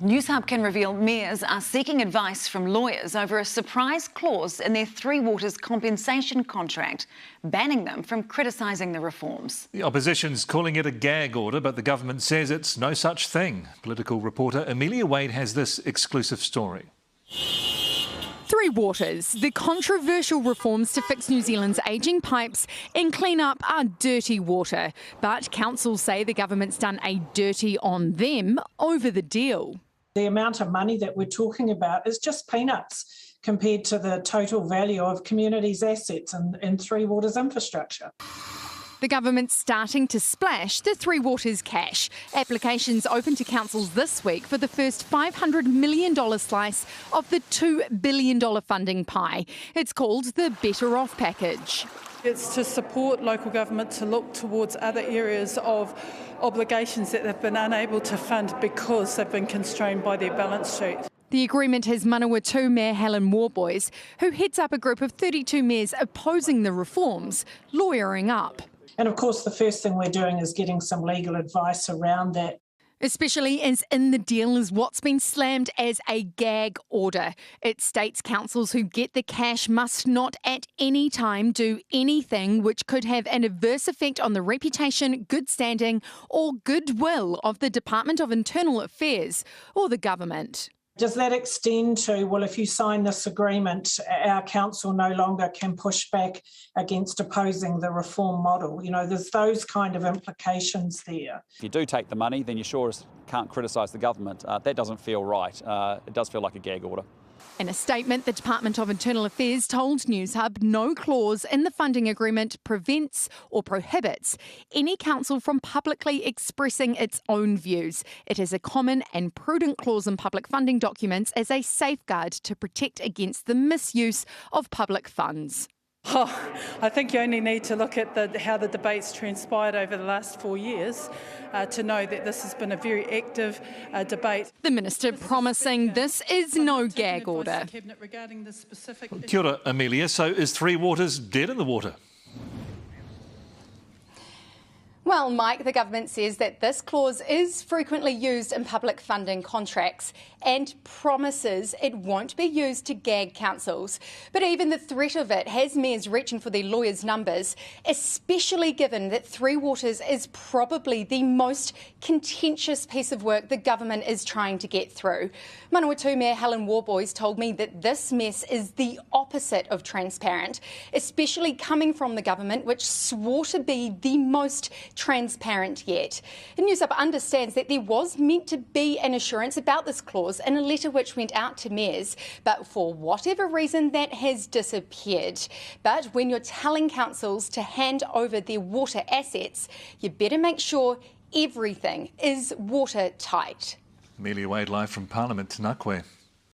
Newshub can reveal mayors are seeking advice from lawyers over a surprise clause in their Three Waters compensation contract, banning them from criticising the reforms. The opposition's calling it a gag order, but the government says it's no such thing. Political reporter Amelia Wade has this exclusive story. Three Waters, the controversial reforms to fix New Zealand's ageing pipes and clean up our dirty water. But councils say the government's done a dirty on them over the deal. The amount of money that we're talking about is just peanuts compared to the total value of communities' assets and Three Waters infrastructure. The government's starting to splash the Three Waters cash. Applications open to councils this week for the first $500 million slice of the $2 billion funding pie. It's called the Better Off package. It's to support local government to look towards other areas of obligations that they've been unable to fund because they've been constrained by their balance sheet. The agreement has Mahuta Mayor Helen Warboys, who heads up a group of 32 mayors opposing the reforms, lawyering up. And of course, the first thing we're doing is getting some legal advice around that. Especially as in the deal is what's been slammed as a gag order. It states councils who get the cash must not at any time do anything which could have an adverse effect on the reputation, good standing or goodwill of the Department of Internal Affairs or the government. Does that extend to, well, if you sign this agreement, our council no longer can push back against opposing the reform model? You know, there's those kind of implications there. If you do take the money, then you sure can't criticise the government. That doesn't feel right. It does feel like a gag order. In a statement, the Department of Internal Affairs told Newshub no clause in the funding agreement prevents or prohibits any council from publicly expressing its own views. It is a common and prudent clause in public funding documents as a safeguard to protect against the misuse of public funds. I think you only need to look at how the debates transpired over the last 4 years to know that this has been a very active debate. The Minister promising this is no gag order. Kia ora, Amelia. So is Three Waters dead in the water? Well, Mike, the government says that this clause is frequently used in public funding contracts and promises it won't be used to gag councils. But even the threat of it has mayors reaching for their lawyers' numbers, especially given that Three Waters is probably the most contentious piece of work the government is trying to get through. Mahuta Mayor Helen Warboys told me that this mess is the opposite of transparent, especially coming from the government, which swore to be the most transparent yet. And Newshub understands that there was meant to be an assurance about this clause in a letter which went out to mayors, but for whatever reason that has disappeared. But when you're telling councils to hand over their water assets, you better make sure everything is watertight. Amelia Wade live from Parliament, Nanaia.